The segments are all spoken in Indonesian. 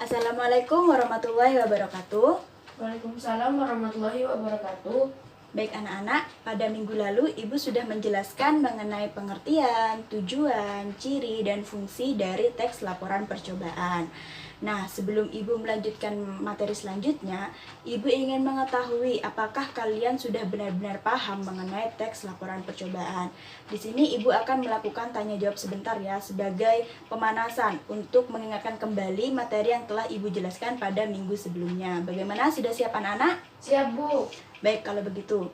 Assalamualaikum warahmatullahi wabarakatuh. Waalaikumsalam warahmatullahi wabarakatuh. Baik anak-anak, pada minggu lalu Ibu sudah menjelaskan mengenai pengertian, tujuan, ciri, dan fungsi dari teks laporan percobaan. Nah, sebelum Ibu melanjutkan materi selanjutnya, Ibu ingin mengetahui apakah kalian sudah benar-benar paham mengenai teks laporan percobaan. Di sini Ibu akan melakukan tanya jawab sebentar ya, sebagai pemanasan untuk mengingatkan kembali materi yang telah Ibu jelaskan pada minggu sebelumnya. Bagaimana, sudah siap anak-anak? Siap, Bu. Baik, kalau begitu.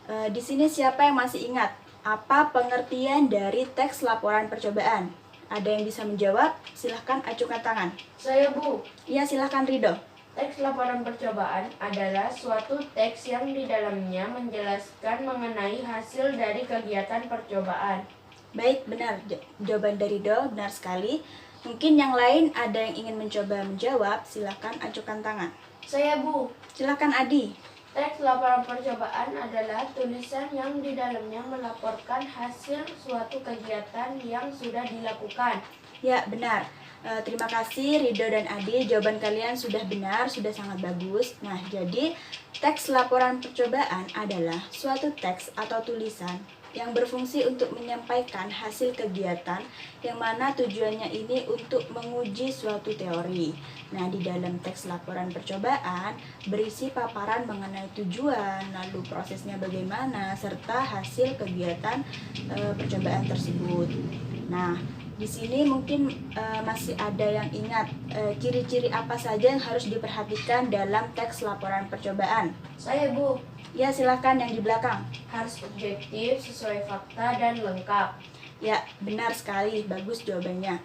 Di sini siapa yang masih ingat apa pengertian dari teks laporan percobaan? Ada yang bisa menjawab? Silahkan acukan tangan. Saya, Bu. Iya, silahkan Ridho. Teks laporan percobaan adalah suatu teks yang di dalamnya menjelaskan mengenai hasil dari kegiatan percobaan. Baik, benar. Jawaban dari Ridho benar sekali. Mungkin yang lain ada yang ingin mencoba menjawab, silahkan acukan tangan. Saya, Bu. Silahkan Adi. Teks laporan percobaan adalah tulisan yang di dalamnya melaporkan hasil suatu kegiatan yang sudah dilakukan. Ya, benar. Terima kasih Ridho dan Adi, jawaban kalian sudah benar, sudah sangat bagus. Nah, jadi teks laporan percobaan adalah suatu teks atau tulisan yang berfungsi untuk menyampaikan hasil kegiatan yang mana tujuannya ini untuk menguji suatu teori. Nah, di dalam teks laporan percobaan berisi paparan mengenai tujuan, lalu prosesnya bagaimana, serta hasil kegiatan percobaan tersebut. Nah, di sini mungkin masih ada yang ingat ciri-ciri apa saja yang harus diperhatikan dalam teks laporan percobaan. Saya, Bu. Ya, silahkan yang di belakang. Harus objektif, sesuai fakta, dan lengkap. Ya, benar sekali, bagus jawabannya.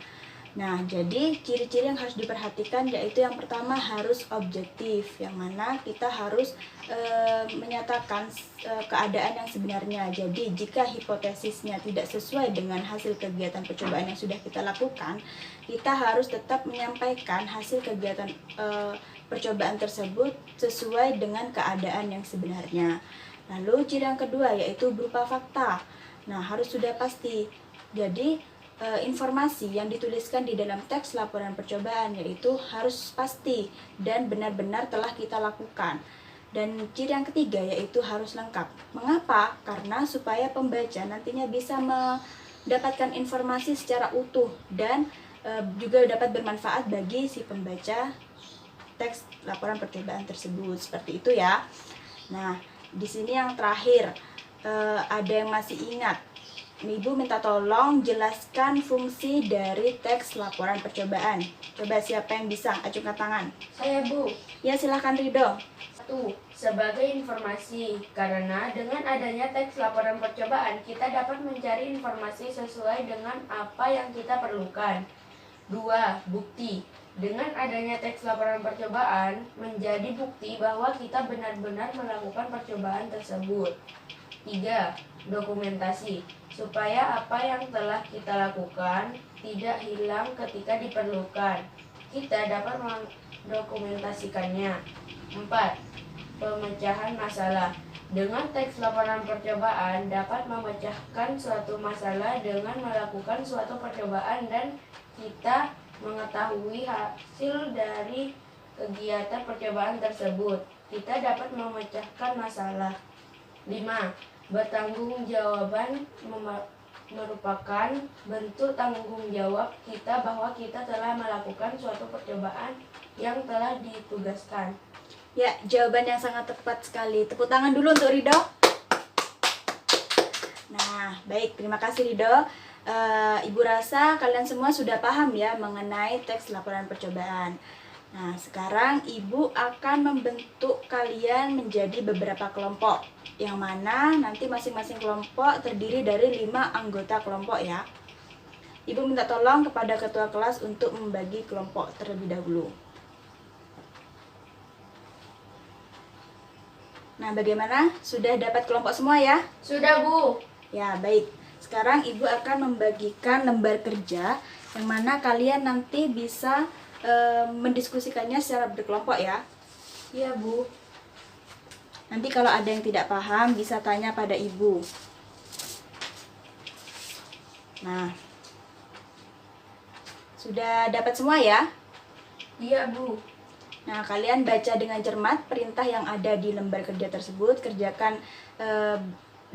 Nah, jadi ciri-ciri yang harus diperhatikan yaitu yang pertama harus objektif, yang mana kita harus menyatakan keadaan yang sebenarnya. Jadi, jika hipotesisnya tidak sesuai dengan hasil kegiatan percobaan yang sudah kita lakukan, kita harus tetap menyampaikan hasil kegiatan percobaan tersebut sesuai dengan keadaan yang sebenarnya. Lalu, ciri yang kedua yaitu berupa fakta. Nah, harus sudah pasti. Jadi, informasi yang dituliskan di dalam teks laporan percobaan yaitu harus pasti dan benar-benar telah kita lakukan. Dan ciri yang ketiga yaitu harus lengkap. Mengapa? Karena supaya pembaca nantinya bisa mendapatkan informasi secara utuh dan juga dapat bermanfaat bagi si pembaca teks laporan percobaan tersebut. Seperti itu ya. Nah, di sini yang terakhir, ada yang masih ingat? Ibu minta tolong jelaskan fungsi dari teks laporan percobaan. Coba siapa yang bisa acukan tangan? Saya, Bu. Ya, silahkan Ridho. 1. Sebagai informasi, karena dengan adanya teks laporan percobaan, kita dapat mencari informasi sesuai dengan apa yang kita perlukan. 2. Bukti. Dengan adanya teks laporan percobaan, menjadi bukti bahwa kita benar-benar melakukan percobaan tersebut. 3. Dokumentasi. Supaya apa yang telah kita lakukan tidak hilang ketika diperlukan, kita dapat mendokumentasikannya. 4. Pemecahan masalah. Dengan teks laporan percobaan dapat memecahkan suatu masalah dengan melakukan suatu percobaan dan kita mengetahui hasil dari kegiatan percobaan tersebut. Kita dapat memecahkan masalah. 5. Bertanggung-jawaban merupakan bentuk tanggung jawab kita bahwa kita telah melakukan suatu percobaan yang telah ditugaskan. Ya, jawaban yang sangat tepat sekali. Tepuk tangan dulu untuk Ridho. Nah, baik, terima kasih Ridho. Ibu rasa kalian semua sudah paham ya mengenai teks laporan percobaan. Nah, sekarang Ibu akan membentuk kalian menjadi beberapa kelompok, yang mana nanti masing-masing kelompok terdiri dari 5 anggota kelompok ya. Ibu minta tolong kepada ketua kelas untuk membagi kelompok terlebih dahulu. Nah, bagaimana? Sudah dapat kelompok semua ya? Sudah, Bu. Ya, baik. Sekarang Ibu akan membagikan lembar kerja yang mana kalian nanti bisa mendiskusikannya secara berkelompok ya. Iya, Bu. Nanti kalau ada yang tidak paham bisa tanya pada Ibu. Nah, sudah dapat semua ya? Iya, Bu. Nah, kalian baca dengan cermat perintah yang ada di lembar kerja tersebut, kerjakan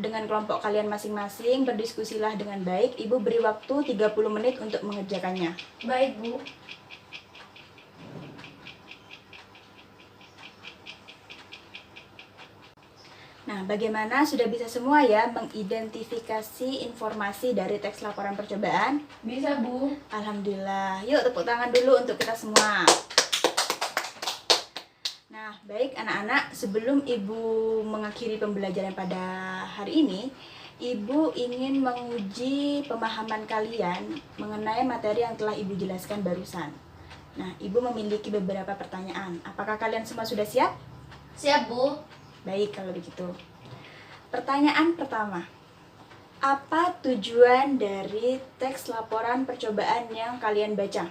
dengan kelompok kalian masing-masing, berdiskusilah dengan baik. Ibu beri waktu 30 menit untuk mengerjakannya. Baik, Bu. Nah, bagaimana sudah bisa semua ya mengidentifikasi informasi dari teks laporan percobaan? Bisa, Bu. Alhamdulillah. Yuk tepuk tangan dulu untuk kita semua. Nah, baik anak-anak, sebelum Ibu mengakhiri pembelajaran pada hari ini, Ibu ingin menguji pemahaman kalian mengenai materi yang telah Ibu jelaskan barusan. Nah, Ibu memiliki beberapa pertanyaan. Apakah kalian semua sudah siap? Siap, Bu. Baik, kalau begitu. Pertanyaan pertama. Apa tujuan dari teks laporan percobaan yang kalian baca?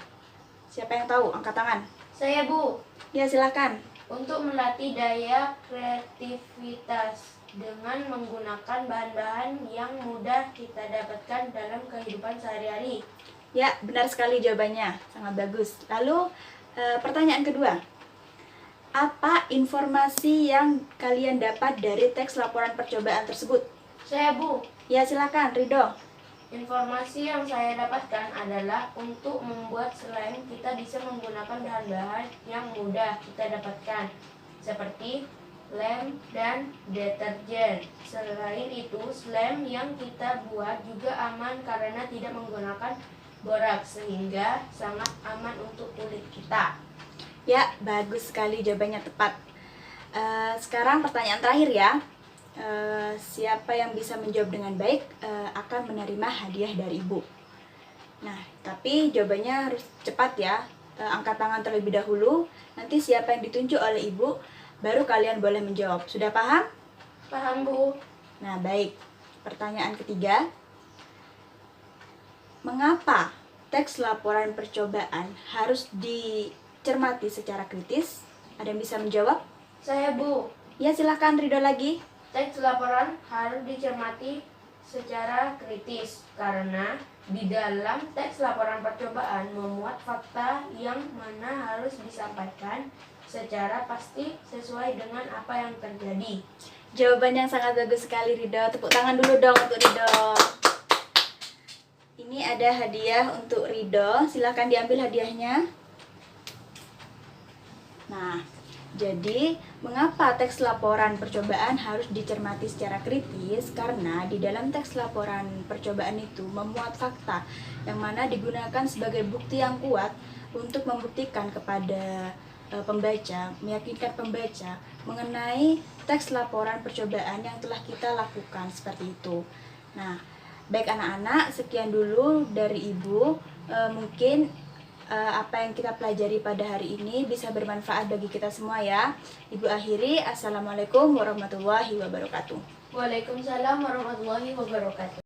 Siapa yang tahu? Angkat tangan. Saya, Bu. Ya, silakan. Untuk melatih daya kreativitas dengan menggunakan bahan-bahan yang mudah kita dapatkan dalam kehidupan sehari-hari. Ya, benar sekali jawabannya. Sangat bagus. Lalu, pertanyaan kedua. Apa informasi yang kalian dapat dari teks laporan percobaan tersebut? Saya, Bu. Ya, silakan, Ridho. Informasi yang saya dapatkan adalah untuk membuat slime kita bisa menggunakan bahan-bahan yang mudah kita dapatkan seperti lem dan deterjen. Selain itu, slime yang kita buat juga aman karena tidak menggunakan boraks sehingga sangat aman untuk kulit kita. Ya, bagus sekali jawabannya tepat. Sekarang pertanyaan terakhir ya. Siapa yang bisa menjawab dengan baik akan menerima hadiah dari Ibu. Nah, tapi jawabannya harus cepat ya. Angkat tangan terlebih dahulu. Nanti siapa yang ditunjuk oleh Ibu, baru kalian boleh menjawab. Sudah paham? Paham, Bu? Nah, baik. Pertanyaan ketiga. Mengapa teks laporan percobaan harus dicermati secara kritis? Ada yang bisa menjawab? Saya, Bu. Ya, silakan Ridho lagi. Teks laporan harus dicermati secara kritis karena di dalam teks laporan percobaan memuat fakta yang mana harus disampaikan secara pasti sesuai dengan apa yang terjadi. Jawaban yang sangat bagus sekali Ridho. Tepuk tangan dulu dong untuk Ridho. Ini ada hadiah untuk Ridho. Silakan diambil hadiahnya. Nah, jadi mengapa teks laporan percobaan harus dicermati secara kritis? Karena di dalam teks laporan percobaan itu memuat fakta yang mana digunakan sebagai bukti yang kuat untuk membuktikan kepada pembaca, meyakinkan pembaca mengenai teks laporan percobaan yang telah kita lakukan seperti itu. Nah, baik anak-anak, sekian dulu dari Ibu. Mungkin apa yang kita pelajari pada hari ini bisa bermanfaat bagi kita semua ya. Ibu akhiri, Assalamualaikum warahmatullahi wabarakatuh. Waalaikumsalam warahmatullahi wabarakatuh.